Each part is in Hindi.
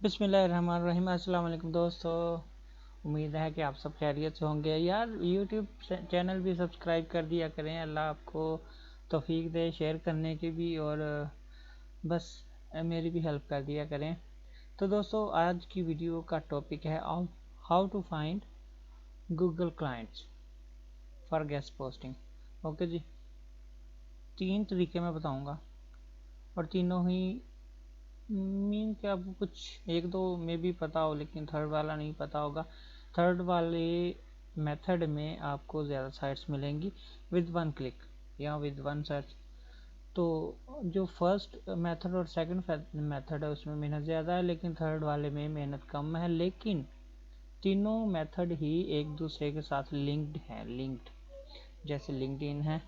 बिस्मिल्लाहिर्रहमानिर्रहीम। अस्सलाम वालेकुम दोस्तों, उम्मीद है कि आप सब खैरियत से होंगे। यार यूट्यूब चैनल भी सब्सक्राइब कर दिया करें, अल्लाह आपको तौफीक दे शेयर करने की भी, और बस मेरी भी हेल्प कर दिया करें। तो दोस्तों, आज की वीडियो का टॉपिक है how to find Google clients for guest posting. Okay जी, 3 तरीके मैं बताऊंगा और तीनों ही मीन के आपको कुछ एक दो में भी पता हो, लेकिन थर्ड वाला नहीं पता होगा। थर्ड वाले मेथड में आपको ज़्यादा साइट्स मिलेंगी विद वन क्लिक या विद वन सर्च। तो जो फर्स्ट मेथड और सेकंड मेथड है उसमें मेहनत ज़्यादा है, लेकिन थर्ड वाले में मेहनत कम है। लेकिन तीनों मेथड ही एक दूसरे के साथ लिंक्ड हैं, जैसे लिंक्डइन है।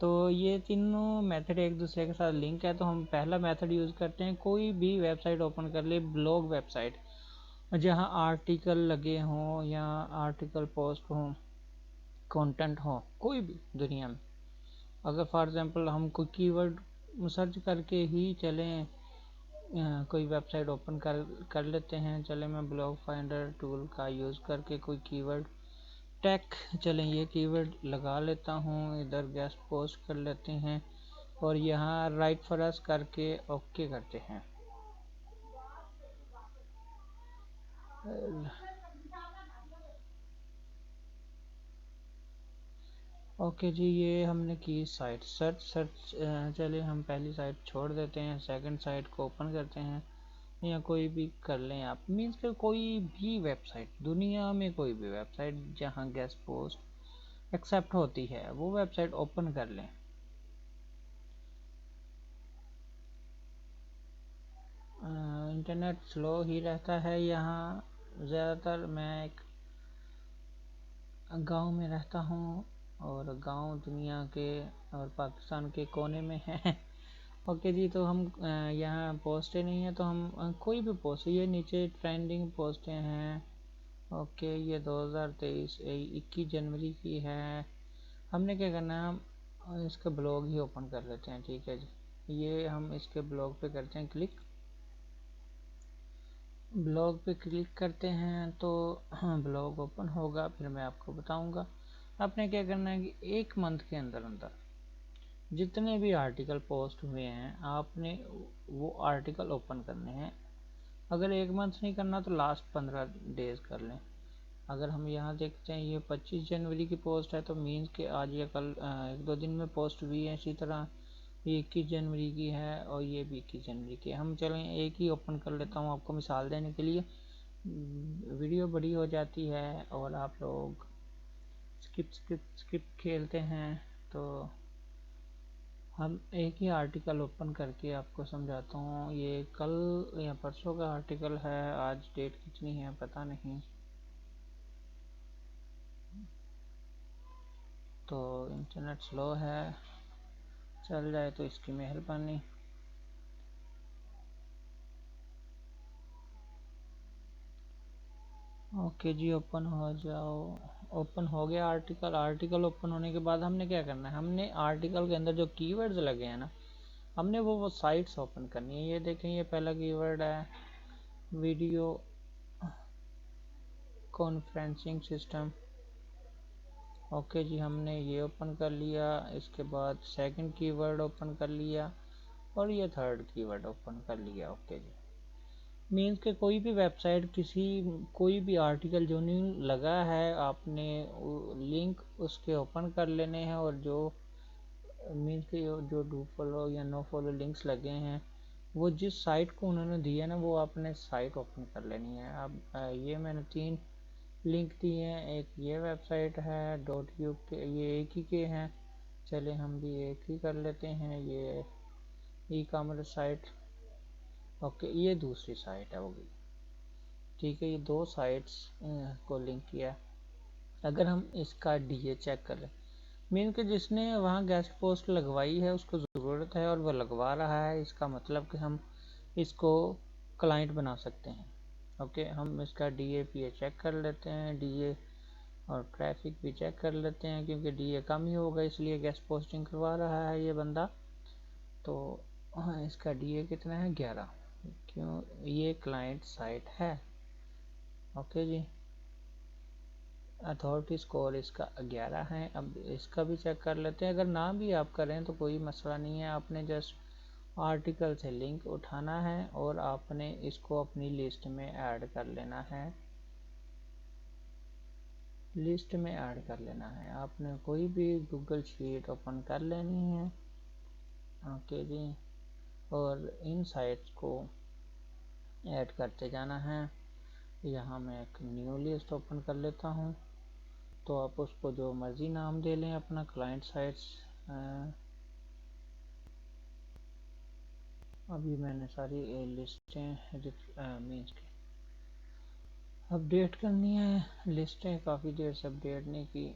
तो ये तीनों मेथड एक दूसरे के साथ लिंक है। तो हम पहला मेथड यूज़ करते हैं, कोई भी वेबसाइट ओपन कर ले, ब्लॉग वेबसाइट जहां आर्टिकल लगे हों या आर्टिकल पोस्ट हों, कंटेंट हो कोई भी दुनिया में। अगर फॉर एग्जांपल हम कोई कीवर्ड सर्च करके ही चलें, कोई वेबसाइट ओपन कर लेते हैं। चले मैं ब्लॉग फाइंडर टूल का यूज़ करके कोई कीवर्ड टैग, चलें ये कीवर्ड लगा लेता हूँ, इधर गेस्ट पोस्ट कर लेते हैं और यहाँ राइट फॉर अस करके ओके करते हैं। ओके जी, ये हमने की साइट सर्च। चलिए हम पहली साइट छोड़ देते हैं, सेकंड साइट को ओपन करते हैं, या कोई भी कर लें आप। मीन्स कि कोई भी वेबसाइट, दुनिया में कोई भी वेबसाइट जहाँ गेस्ट पोस्ट एक्सेप्ट होती है वो वेबसाइट ओपन कर लें। इंटरनेट स्लो ही रहता है यहाँ ज़्यादातर। मैं एक गांव में रहता हूँ और गांव दुनिया के और पाकिस्तान के कोने में है। ओके जी, तो हम यहाँ पोस्टें नहीं है, तो हम कोई भी पोस्ट, ये नीचे ट्रेंडिंग पोस्टें हैं। ओके, ये 2023 21 जनवरी की है। हमने क्या करना है, हम इसका ब्लॉग ही ओपन कर लेते हैं। ठीक है जी, ये हम इसके ब्लॉग पे करते हैं क्लिक। ब्लॉग पे क्लिक करते हैं तो हाँ, ब्लॉग ओपन होगा, फिर मैं आपको बताऊंगा। आपने क्या करना है कि एक मंथ के अंदर अंदर जितने भी आर्टिकल पोस्ट हुए हैं आपने वो आर्टिकल ओपन करने हैं। अगर एक मंथ नहीं करना तो लास्ट 15 डेज कर लें। अगर हम यहाँ देखते हैं ये 25 जनवरी की पोस्ट है, तो मीन्स के आज या कल एक दो दिन में पोस्ट हुई है। इसी तरह ये 21 जनवरी की है और ये भी 21 जनवरी की है। हम चलें एक ही ओपन कर लेता हूँ आपको मिसाल देने के लिए। वीडियो बड़ी हो जाती है और आप लोग स्किप खेलते हैं, तो हम एक ही आर्टिकल ओपन करके आपको समझाता हूँ। ये कल या परसों का आर्टिकल है, आज डेट कितनी है पता नहीं। तो इंटरनेट स्लो है, चल जाए तो इसकी मेहरबानी। ओके जी, ओपन हो जाओ। ओपन हो गया आर्टिकल ओपन होने के बाद हमने क्या करना है, हमने आर्टिकल के अंदर जो कीवर्ड्स लगे हैं ना, हमने वो साइट्स ओपन करनी है। ये देखें, ये पहला कीवर्ड है वीडियो कॉन्फ्रेंसिंग सिस्टम। ओके जी, हमने ये ओपन कर लिया। इसके बाद सेकंड कीवर्ड ओपन कर लिया और ये थर्ड कीवर्ड ओपन कर लिया। ओके जी, मीन्स के कोई भी वेबसाइट, कोई भी आर्टिकल जो नहीं लगा है आपने लिंक उसके ओपन कर लेने हैं, और जो मीन्स के जो डू फॉलो या नो फॉलो लिंक्स लगे हैं वो जिस साइट को उन्होंने दिया ना वो आपने साइट ओपन कर लेनी है। अब ये मैंने 3 लिंक दिए हैं, एक ये वेबसाइट है .uk, ये एक ही के हैं। चले हम भी एक ही कर लेते हैं, ये ई कॉमर्स साइट। ओके, ये दूसरी साइट है होगी। ठीक है, ये 2 साइट्स को लिंक किया। अगर हम इसका डीए चेक कर लें, मीन के जिसने वहाँ गेस्ट पोस्ट लगवाई है उसको ज़रूरत है और वो लगवा रहा है, इसका मतलब कि हम इसको क्लाइंट बना सकते हैं। ओके, हम इसका डीए पीए चेक कर लेते हैं, डीए और ट्रैफिक भी चेक कर लेते हैं, क्योंकि डीए कम ही होगा इसलिए गेस्ट पोस्टिंग करवा रहा है ये बंदा। तो हाँ, इसका डीए कितना है, 11। क्यों, ये क्लाइंट साइट है। ओके जी, अथॉरिटी स्कोर इसका 11 है। अब इसका भी चेक कर लेते हैं। अगर ना भी आप करें तो कोई मसला नहीं है, आपने जस्ट आर्टिकल से लिंक उठाना है और आपने इसको अपनी लिस्ट में ऐड कर लेना है। लिस्ट में ऐड कर लेना है, आपने कोई भी गूगल शीट ओपन कर लेनी है। ओके जी, और इन साइट्स को ऐड करते जाना है। यहाँ मैं एक न्यू लिस्ट ओपन कर लेता हूँ, तो आप उसको जो मर्जी नाम दे लें अपना, क्लाइंट साइट्स। अभी मैंने सारी लिस्टें मीन्स के अपडेट करनी है। लिस्टें काफ़ी देर से अपडेट नहीं की।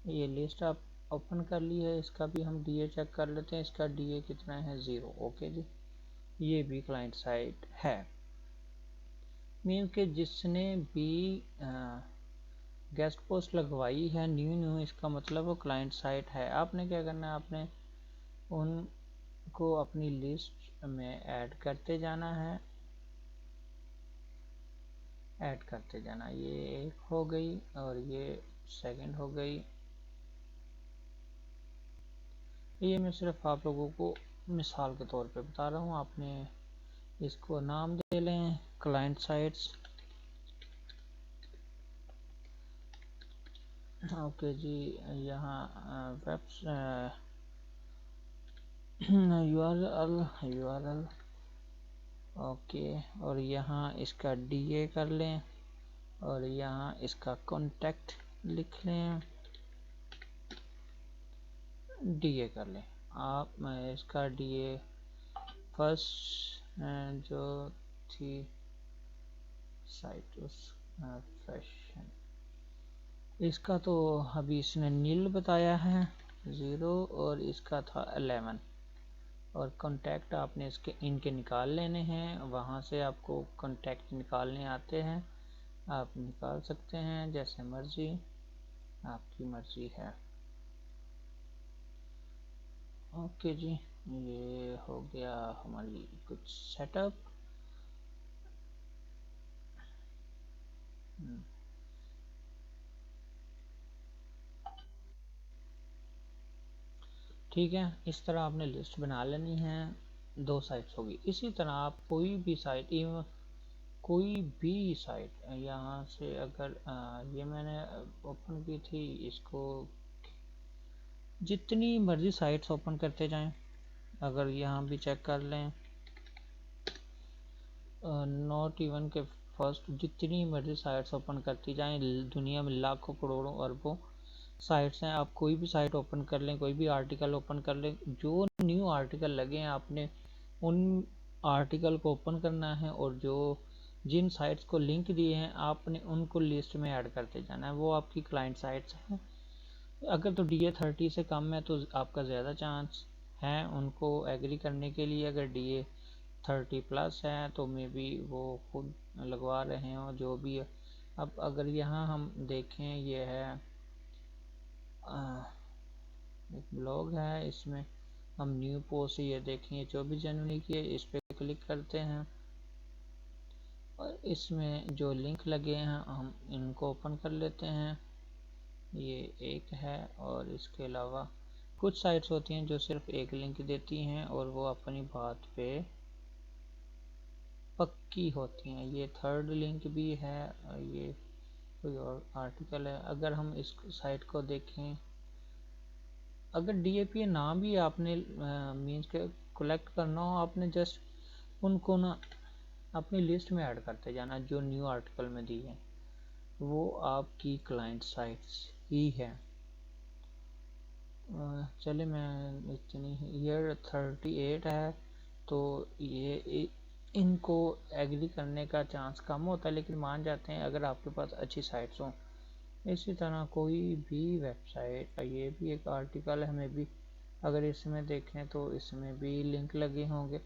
ये लिस्ट आप ओपन कर ली है, इसका भी हम डीए चेक कर लेते हैं। इसका डीए कितना है, 0। ओके जी, ये भी क्लाइंट साइट है। मीन्स के जिसने भी गेस्ट पोस्ट लगवाई है न्यू, इसका मतलब वो क्लाइंट साइट है। आपने क्या करना है, आपने उनको अपनी लिस्ट में ऐड करते जाना है, ऐड करते जाना। ये एक हो गई और ये सेकंड हो गई। ये मैं सिर्फ आप लोगों को मिसाल के तौर पे बता रहा हूँ। आपने इसको नाम दे लें क्लाइंट साइट्स। ओके जी, यहाँ वेब URL ओके, और यहाँ इसका डीए कर लें और यहाँ इसका कॉन्टेक्ट लिख लें, डीए कर लें आप। इसका डीए फर्स्ट जो थी साइट उस फैशन, इसका तो अभी इसने नील बताया है 0, और इसका था 11। और कॉन्टैक्ट आपने इसके इनके निकाल लेने हैं, वहाँ से आपको कॉन्टैक्ट निकालने आते हैं, आप निकाल सकते हैं जैसे मर्जी, आपकी मर्जी है। ओके जी, ये हो गया हमारी कुछ सेटअप। ठीक है, इस तरह आपने लिस्ट बना लेनी है। 2 साइट्स होगी। इसी तरह आप कोई भी साइट, इवन कोई भी साइट यहाँ से अगर ये मैंने ओपन की थी, इसको जितनी मर्जी साइट्स ओपन करते जाएं, अगर यहाँ भी चेक कर लें, नॉट इवन के फर्स्ट, जितनी मर्जी साइट्स ओपन करती जाएं, दुनिया में लाखों करोड़ों अरबों साइट्स हैं। आप कोई भी साइट ओपन कर लें, कोई भी आर्टिकल ओपन कर लें, जो न्यू आर्टिकल लगे हैं आपने उन आर्टिकल को ओपन करना है, और जो जिन साइट्स को लिंक दिए हैं आपने उनको लिस्ट में ऐड करते जाना है। वो आपकी क्लाइंट साइट्स हैं। अगर तो DA 30 से कम है तो आपका ज़्यादा चांस है उनको एग्री करने के लिए। अगर DA 30 प्लस है तो मे बी वो खुद लगवा रहे हैं, और जो भी है। अब अगर यहाँ हम देखें, ये है एक ब्लॉग है, इसमें हम न्यू पोस्ट, ये देखें 24 जनवरी की है, इस पर क्लिक करते हैं और इसमें जो लिंक लगे हैं हम इनको ओपन कर लेते हैं। ये एक है, और इसके अलावा कुछ साइट्स होती हैं जो सिर्फ एक लिंक देती हैं और वो अपनी बात पे पक्की होती हैं। ये थर्ड लिंक भी है, ये कोई और आर्टिकल है। अगर हम इस साइट को देखें, अगर DAP ना भी आपने मीन्स के कलेक्ट करना हो, आपने जस्ट उनको ना अपनी लिस्ट में ऐड करते जाना, जो न्यू आर्टिकल में दी है वो आपकी क्लाइंट साइट्स ही है। चले, मैं इतनी, ईयर 38 है तो ये इनको एग्री करने का चांस कम होता है, लेकिन मान जाते हैं अगर आपके पास अच्छी साइट्स हों। इसी तरह कोई भी वेबसाइट, ये भी एक आर्टिकल है, हमें भी अगर इसमें देखें तो इसमें भी लिंक लगे होंगे।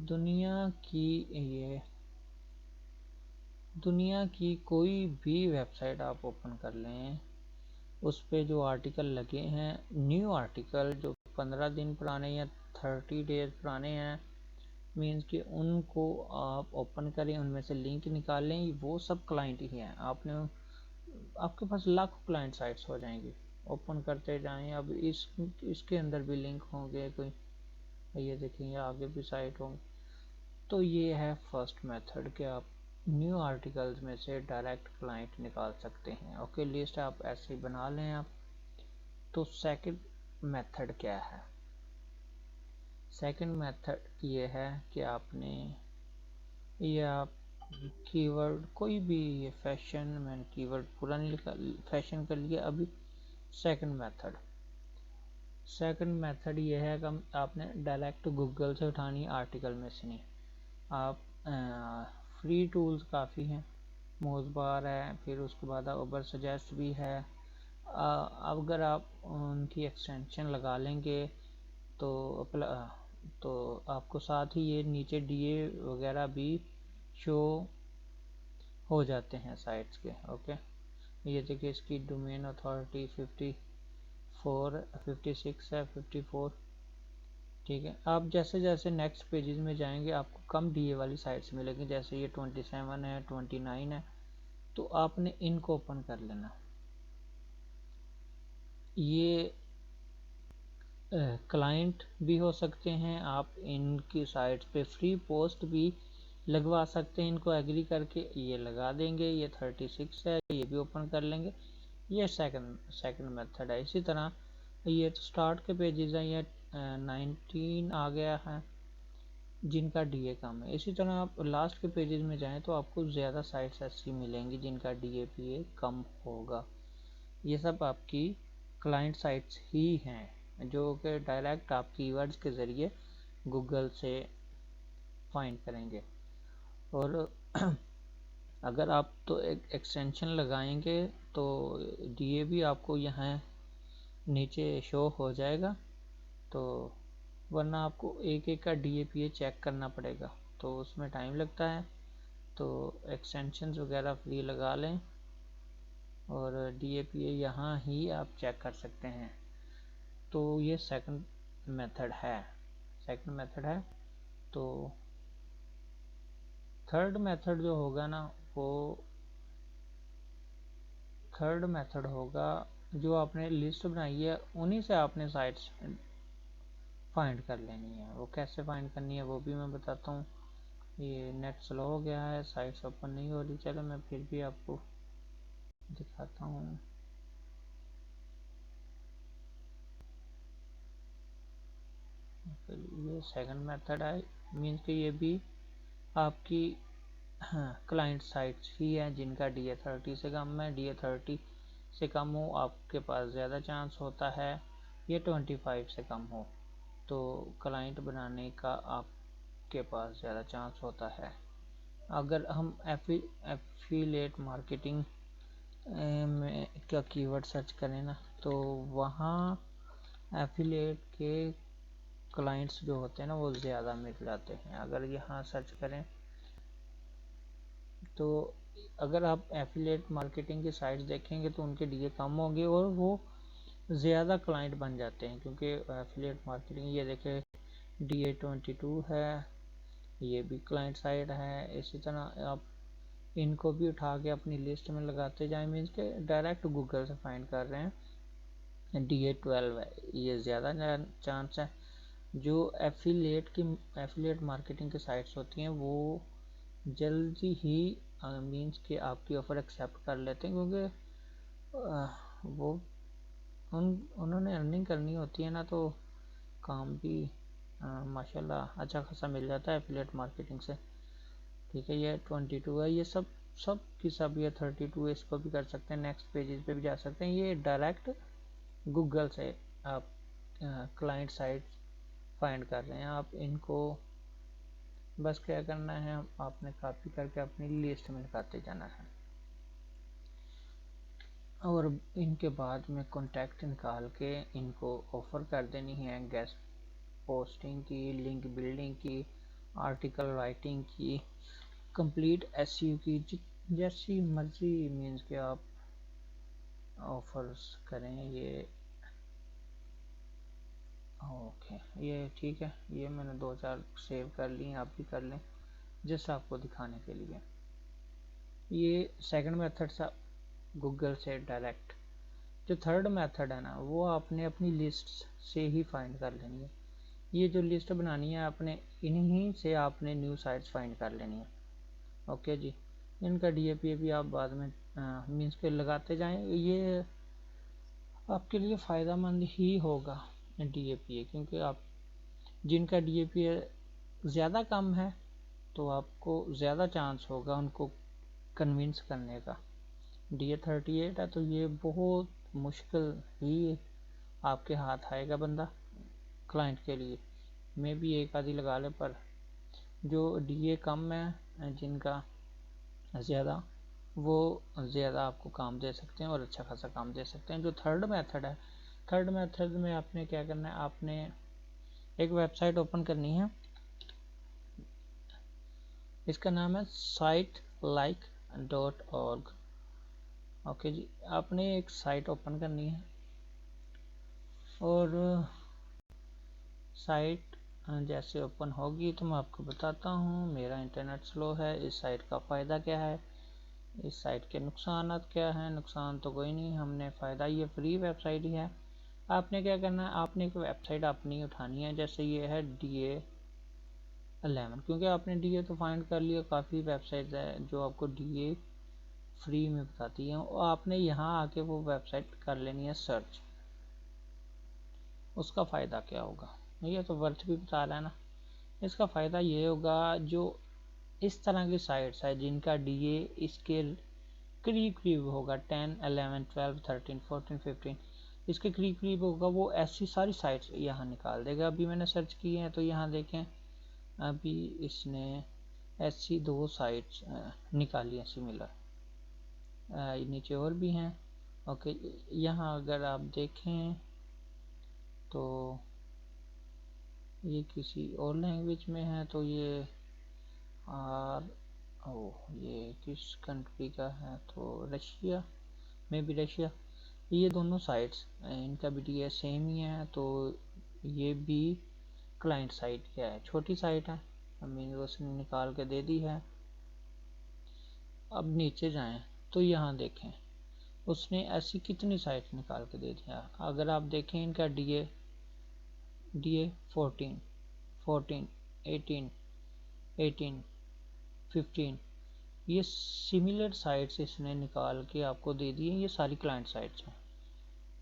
दुनिया की ये दुनिया की कोई भी वेबसाइट आप ओपन कर लें, उस पे जो आर्टिकल लगे हैं, न्यू आर्टिकल जो 15 दिन पुराने या 30 डेज पुराने हैं, मीन्स कि उनको आप ओपन करें, उनमें से लिंक निकालें, वो सब क्लाइंट ही हैं। आपके पास लाखों क्लाइंट साइट्स हो जाएंगी, ओपन करते जाएं। अब इसके अंदर भी लिंक होंगे कोई, ये देखेंगे आगे भी साइट होंगे। तो ये है फर्स्ट मेथड कि आप न्यू आर्टिकल्स में से डायरेक्ट क्लाइंट निकाल सकते हैं। ओके, लिस्ट आप ऐसे ही बना लें आप। तो सेकंड मेथड क्या है? सेकंड मेथड ये है कि आपने ये आप कीवर्ड कोई भी, ये फैशन, मैंने कीवर्ड पूरा नहीं लिखा, फैशन कर लिया अभी। सेकंड मेथड ये है कि आपने डायरेक्ट गूगल से उठानी, आर्टिकल में से नहीं। आप फ्री टूल्स काफ़ी हैं, मोजबार है, फिर उसके बाद उबर सजेस्ट भी है। अगर आप उनकी एक्सटेंशन लगा लेंगे तो तो आपको साथ ही ये नीचे डीए वगैरह भी शो हो जाते हैं साइट्स के। ओके, ये देखिए इसकी डोमेन अथॉरिटी 56 है, 54। ठीक है, आप जैसे जैसे नेक्स्ट पेजेस में जाएंगे आपको कम डीए वाली साइट्स मिलेंगी, जैसे ये 27 है, 29 है, तो आपने इनको ओपन कर लेना। ये क्लाइंट भी हो सकते हैं, आप इनकी साइट्स पे फ्री पोस्ट भी लगवा सकते हैं, इनको एग्री करके ये लगा देंगे। ये 36 है, ये भी ओपन कर लेंगे। ये सेकंड मेथड है। इसी तरह ये तो स्टार्ट के पेजेस हैं, ये 19 आ गया है जिनका डीए कम है। इसी तरह आप लास्ट के पेजेस में जाएं तो आपको ज़्यादा साइट्स ऐसी मिलेंगी जिनका डीए कम होगा। ये सब आपकी क्लाइंट साइट्स ही हैं जो कि डायरेक्ट आप कीवर्ड्स के ज़रिए गूगल से फाइंड करेंगे। और अगर आप तो एक एक्सटेंशन लगाएंगे तो डीए भी आपको यहाँ नीचे शो हो जाएगा, तो वरना आपको एक एक का डीए चेक करना पड़ेगा, तो उसमें टाइम लगता है। तो एक्सटेंशंस वगैरह फ्री लगा लें और डीए यहाँ ही आप चेक कर सकते हैं। तो ये सेकंड मेथड है। तो थर्ड मेथड जो होगा ना, वो थर्ड मेथड होगा जो आपने लिस्ट बनाई है उन्हीं से आपने साइट्स फाइंड कर लेनी है। वो कैसे फाइंड करनी है वो भी मैं बताता हूँ। ये नेट स्लो हो गया है, साइट्स ओपन नहीं हो रही, चलो मैं फिर भी आपको दिखाता हूँ। ये सेकंड मेथड है, मीन्स कि ये भी आपकी क्लाइंट साइट्स ही हैं जिनका डीए 30 से कम है। डीए 30 से कम हो आपके पास ज़्यादा चांस होता है, ये 25 से कम हो तो क्लाइंट बनाने का आपके पास ज़्यादा चांस होता है। अगर हम एफिलिएट मार्केटिंग में का कीवर्ड सर्च करें ना, तो वहाँ एफिलिएट के क्लाइंट्स जो होते हैं ना वो ज़्यादा मिल जाते हैं। अगर यहाँ सर्च करें तो अगर आप एफिलिएट मार्केटिंग की साइट्स देखेंगे तो उनके डीए कम होंगे और वो ज़्यादा क्लाइंट बन जाते हैं, क्योंकि एफिलिएट मार्केटिंग, ये देखें डीए 22 है, ये भी क्लाइंट साइड है। इसी तरह आप इनको भी उठा के अपनी लिस्ट में लगाते जाएं, मीन्स के डायरेक्ट गूगल से फाइंड कर रहे हैं। डीए 12 है, ये ज़्यादा चांस है। जो एफिलिएट मार्केटिंग की साइट्स होती हैं वो जल्दी ही मीन्स कि आपकी ऑफ़र एक्सेप्ट कर लेते हैं, क्योंकि वो उन्होंने अर्निंग करनी होती है ना, तो काम भी माशाल्लाह अच्छा खासा मिल जाता है एफिलिएट मार्केटिंग से। ठीक है, ये 22 है, ये सब की सब, ये 32 है, इसको भी कर सकते हैं, नेक्स्ट पेजेस पे भी जा सकते हैं। ये डायरेक्ट गूगल से आप क्लाइंट साइट फाइंड कर रहे हैं, आप इनको बस क्या करना है, आपने कॉपी करके अपनी लिस्ट में लगाते जाना है और इनके बाद में कॉन्टैक्ट निकाल के इनको ऑफ़र कर देनी है, गेस्ट पोस्टिंग की, लिंक बिल्डिंग की, आर्टिकल राइटिंग की, कंप्लीट एसईओ की, जैसी मर्जी मीन्स के आप ऑफर्स करें। ये ओके, ये ठीक है, ये मैंने 2-4 सेव कर ली, आप भी कर लें जस्ट आपको दिखाने के लिए। ये सेकंड मेथड था गूगल से डायरेक्ट। जो थर्ड मेथड है ना, वो आपने अपनी लिस्ट से ही फाइंड कर लेनी है। ये जो लिस्ट बनानी है आपने, इन्हीं से आपने न्यू साइट्स फाइंड कर लेनी है। ओके जी, इनका डीएपी भी आप बाद में मीन्स के लगाते जाएं, ये आपके लिए फ़ायदेमंद ही होगा डीएपी, क्योंकि आप जिनका डीएपी ज़्यादा कम है तो आपको ज़्यादा चांस होगा उनको कन्विंस करने का। DA38 है तो ये बहुत मुश्किल ही आपके हाथ आएगा बंदा क्लाइंट के लिए। मैं भी एक आधी लगा ले, पर जो DA कम है जिनका ज़्यादा, वो ज़्यादा आपको काम दे सकते हैं और अच्छा खासा काम दे सकते हैं। जो थर्ड मेथड है, थर्ड मेथड में आपने क्या करना है, आपने एक वेबसाइट ओपन करनी है, इसका नाम है sitelike.org। ओके जी, आपने एक साइट ओपन करनी है और साइट जैसे ओपन होगी तो मैं आपको बताता हूँ। मेरा इंटरनेट स्लो है। इस साइट का फ़ायदा क्या है, इस साइट के नुकसान क्या हैं। नुकसान तो कोई नहीं, हमने फ़ायदा, ये फ्री वेबसाइट ही है। आपने क्या करना है, आपने एक वेबसाइट अपनी उठानी है, जैसे ये है DA11, क्योंकि आपने DA तो फाइंड कर लिया, काफ़ी वेबसाइट है जो आपको DA फ्री में बताती हैं, और आपने यहाँ आके वो वेबसाइट कर लेनी है सर्च। उसका फ़ायदा क्या होगा, ये तो वर्थ भी बता रहा है ना। इसका फ़ायदा ये होगा, जो इस तरह की साइट्स है जिनका DA इसके करीब करीब होगा 10, 11, 12, 13, 14, 15 इसके करीब करीब होगा, वो ऐसी सारी साइट्स यहाँ निकाल देगा। अभी मैंने सर्च किए हैं तो यहाँ देखें, अभी इसने ऐसी 2 साइट्स निकाली हैं सिमिलर, नीचे और भी हैं। ओके, यहाँ अगर आप देखें तो ये किसी और लैंग्वेज में है, तो ये आर ये किस कंट्री का है, तो रशिया में भी, रशिया। ये दोनों साइट्स इनका भी DA सेम ही है, तो ये भी क्लाइंट साइट क्या है, छोटी साइट है, हमें उसने निकाल के दे दी है। अब नीचे जाएं तो यहाँ देखें उसने ऐसी कितनी साइट निकाल के दे दिया। अगर आप देखें इनका DA 14, 14, 18, 18, 15, ये सिमिलर साइट्स इसने निकाल के आपको दे दी है। ये सारी क्लाइंट साइट्स हैं,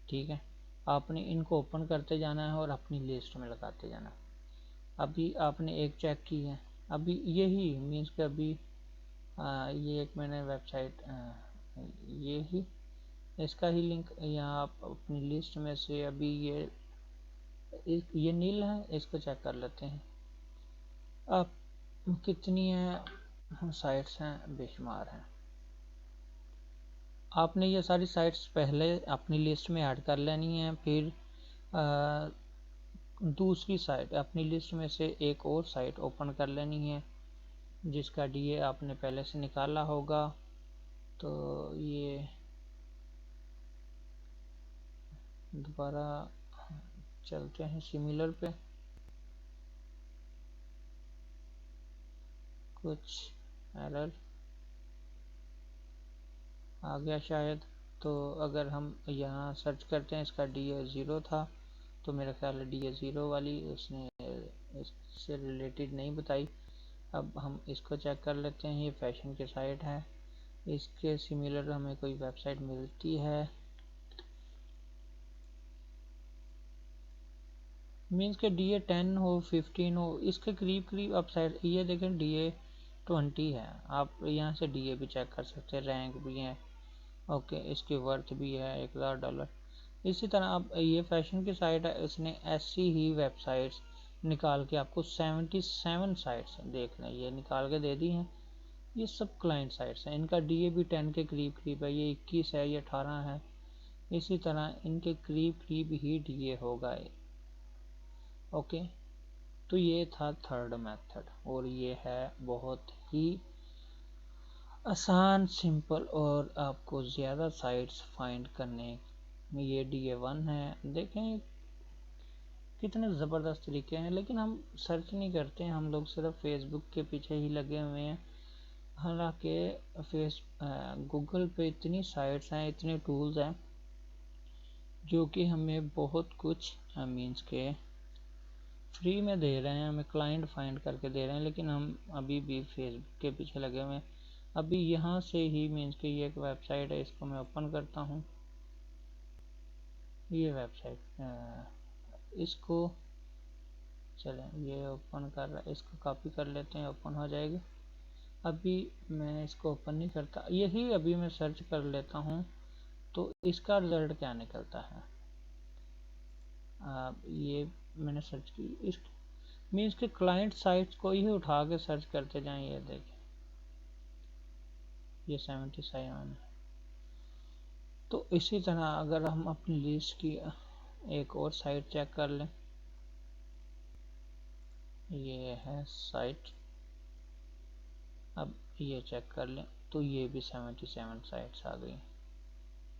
ठीक है। आपने इनको ओपन करते जाना है और अपनी लिस्ट में लगाते जाना है। अभी आपने एक चेक की है, अभी यही मीन्स कि अभी ये एक मैंने वेबसाइट ये ही इसका ही लिंक यहाँ आप अपनी लिस्ट में से, अभी ये नील है, इसको चेक कर लेते हैं। अब कितनी है साइट्स हैं, बेशुमार हैं। आपने ये सारी साइट्स पहले अपनी लिस्ट में ऐड कर लेनी है, फिर दूसरी साइट अपनी लिस्ट में से एक और साइट ओपन कर लेनी है जिसका DA आपने पहले से निकाला होगा। तो ये दोबारा चलते हैं सिमिलर पे, कुछ एरर आ गया शायद। तो अगर हम यहाँ सर्च करते हैं, इसका DA 0 था, तो मेरा ख्याल है DA 0 वाली उसने इससे रिलेटेड नहीं बताई। अब हम इसको चेक कर लेते हैं। ये फैशन की साइट है, इसके सिमिलर हमें कोई वेबसाइट मिलती है, मीन्स के DA 10 हो 15 हो इसके करीब करीब आप साइड, ये देखें DA 20 है। आप यहाँ से DA भी चेक कर सकते हैं, रैंक भी है, ओके, इसकी वर्थ भी है $1000। इसी तरह अब ये फैशन की साइट है, इसने ऐसी ही वेबसाइट्स निकाल के आपको 77 साइट्स देख लें ये निकाल के दे दी हैं। ये सब क्लाइंट साइट्स हैं, इनका DA भी 10 के करीब करीब है, ये 21 है, ये 18 है। इसी तरह इनके करीब करीब ही DA होगा। ओके, तो ये था थर्ड मेथड, और ये है बहुत ही आसान, सिंपल, और आपको ज़्यादा साइट्स फाइंड करने में। ये DA1 है, देखें कितने ज़बरदस्त तरीके हैं, लेकिन हम सर्च नहीं करते हैं, हम लोग सिर्फ फेसबुक के पीछे ही लगे हुए हैं। हालांकि गूगल पे इतनी साइट्स हैं, इतने टूल्स हैं जो कि हमें बहुत कुछ मीन्स के फ्री में दे रहे हैं, हमें क्लाइंट फाइंड करके दे रहे हैं, लेकिन हम अभी भी फेसबुक के पीछे लगे हुए हैं। अभी यहाँ से ही मीन्स के ये एक वेबसाइट है, इसको मैं ओपन करता हूँ। ये वेबसाइट इसको चलें, ये ओपन कर रहा है, इसको कॉपी कर लेते हैं, ओपन हो जाएगी। अभी मैं इसको ओपन नहीं करता, यही अभी मैं सर्च कर लेता हूँ तो इसका रिजल्ट क्या निकलता है। ये मैंने सर्च की, इस मीन्स के क्लाइंट साइट्स को ही उठा के सर्च करते जाएं। ये देखें, ये 77 है। तो इसी तरह अगर हम अपनी लिस्ट की एक और साइट चेक कर लें, ये है साइट, अब ये चेक कर लें तो ये भी 77 साइट्स आ गई।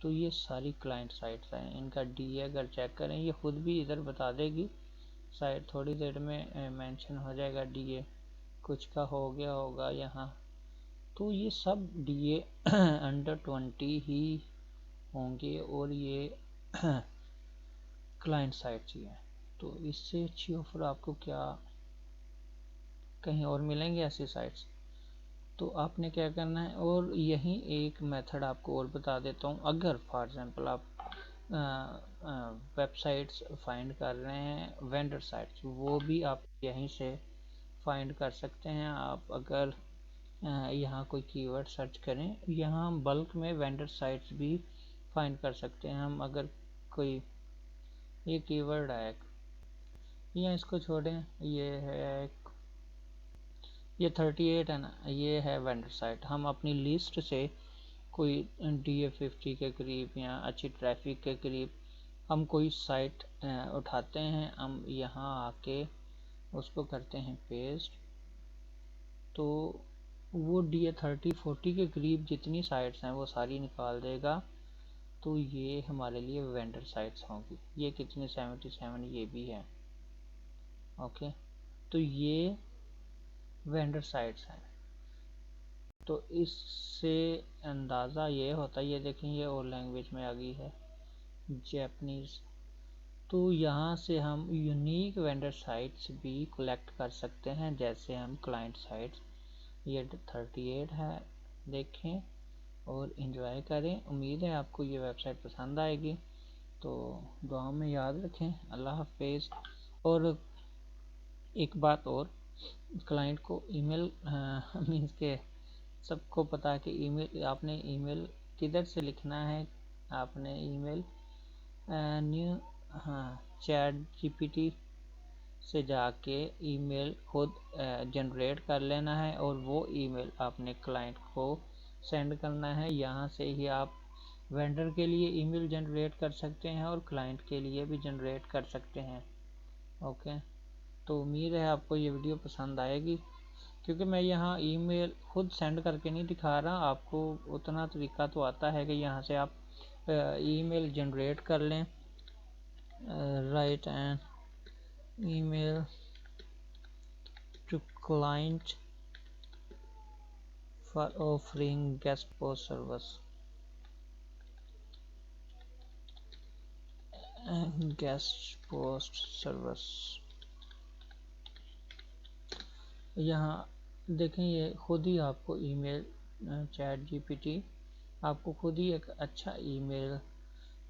तो ये सारी क्लाइंट साइट्स हैं, इनका डीए अगर चेक करें, ये खुद भी इधर बता देगी, शायद थोड़ी देर में मेंशन हो जाएगा डीए कुछ का हो गया होगा यहाँ। तो ये सब डीए अंडर 20 ही होंगे और ये क्लाइंट साइट्स ही हैं। तो इससे अच्छी ऑफर आपको क्या कहीं और मिलेंगे ऐसी साइट्स? तो आपने क्या करना है, और यही एक मेथड आपको और बता देता हूँ। अगर फॉर एग्जांपल आप वेबसाइट्स फाइंड कर रहे हैं, वेंडर साइट्स, वो भी आप यहीं से फाइंड कर सकते हैं। आप अगर यहाँ कोई कीवर्ड सर्च करें, यहाँ हम बल्क में वेंडर साइट्स भी फाइंड कर सकते हैं। हम अगर कोई ये कीवर्ड है, या इसको छोड़ें, ये है ये 38 है ना, ये है वेंडर साइट। हम अपनी लिस्ट से कोई DA50 के करीब या अच्छी ट्रैफिक के करीब हम कोई साइट उठाते हैं, हम यहाँ आके उसको करते हैं पेस्ट, तो वो DA30-40 के करीब जितनी साइट्स हैं वो सारी निकाल देगा। तो ये हमारे लिए वेंडर साइट्स होंगी। ये कितने 77 ये भी है। ओके, तो ये वेंडर साइट्स हैं। तो इससे अंदाज़ा ये होता है, ये देखें ये और लैंग्वेज में आ गई है, जैपनीज़। तो यहाँ से हम यूनिक वेंडर साइट्स भी कलेक्ट कर सकते हैं, जैसे हम क्लाइंट साइट्स। ये 38 है, देखें और इन्जॉय करें। उम्मीद है आपको ये वेबसाइट पसंद आएगी। तो दुआ में याद रखें। अल्लाह हाफिज़। और एक बात और, क्लाइंट को ईमेल मीन्स के सबको पता है कि ईमेल, आपने ईमेल किधर से लिखना है। आपने ईमेल न्यू चैट जीपीटी से जाके ईमेल खुद जनरेट कर लेना है, और वो ईमेल आपने क्लाइंट को सेंड करना है। यहाँ से ही आप वेंडर के लिए ईमेल जनरेट कर सकते हैं और क्लाइंट के लिए भी जनरेट कर सकते हैं। ओके, तो उम्मीद है आपको ये वीडियो पसंद आएगी, क्योंकि मैं यहाँ ईमेल खुद सेंड करके नहीं दिखा रहा, आपको उतना तरीका तो आता है कि यहाँ से आप ईमेल जनरेट कर लें। Write an email to client for offering guest post service and guest post service। यहाँ देखें, ये खुद ही आपको ईमेल चैट जीपीटी आपको खुद ही एक अच्छा ईमेल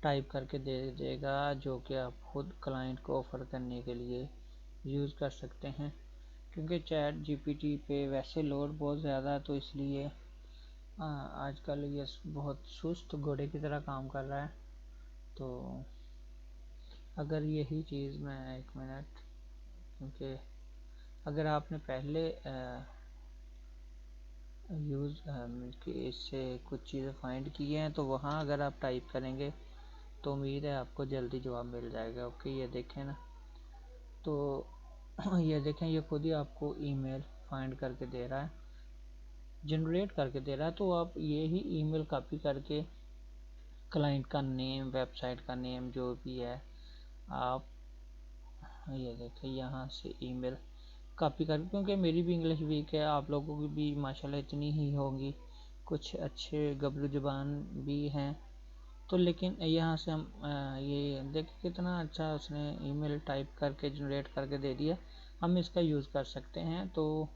टाइप करके दे देगा, जो कि आप खुद क्लाइंट को ऑफ़र करने के लिए यूज़ कर सकते हैं। क्योंकि चैट जीपीटी पे वैसे लोड बहुत ज़्यादा है, तो इसलिए आजकल ये बहुत सुस्त घोड़े की तरह काम कर रहा है। तो अगर यही चीज़ मैं एक मिनट, क्योंकि अगर आपने पहले यूज़ कि इससे कुछ चीज़ें फाइंड की हैं, तो वहाँ अगर आप टाइप करेंगे तो उम्मीद है आपको जल्दी जवाब मिल जाएगा। ओके, ये देखें ना, तो ये देखें, ये खुद ही आपको ईमेल फाइंड करके दे रहा है, जनरेट करके दे रहा है। तो आप ये ही ईमेल कॉपी करके क्लाइंट का नेम, वेबसाइट का नेम जो भी है, आप ये देखिए यहाँ से ईमेल कॉपी कर, क्योंकि मेरी भी इंग्लिश वीक है, आप लोगों की भी माशाल्लाह इतनी ही होगी, कुछ अच्छे गबरू ज़ुबान भी हैं तो। लेकिन यहाँ से हम ये देखिए कितना अच्छा उसने ईमेल टाइप करके जनरेट करके दे दिया, हम इसका यूज़ कर सकते हैं। तो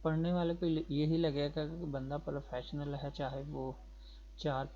पढ़ने वाले को यही लगेगा कि बंदा प्रोफेशनल है, चाहे वो 4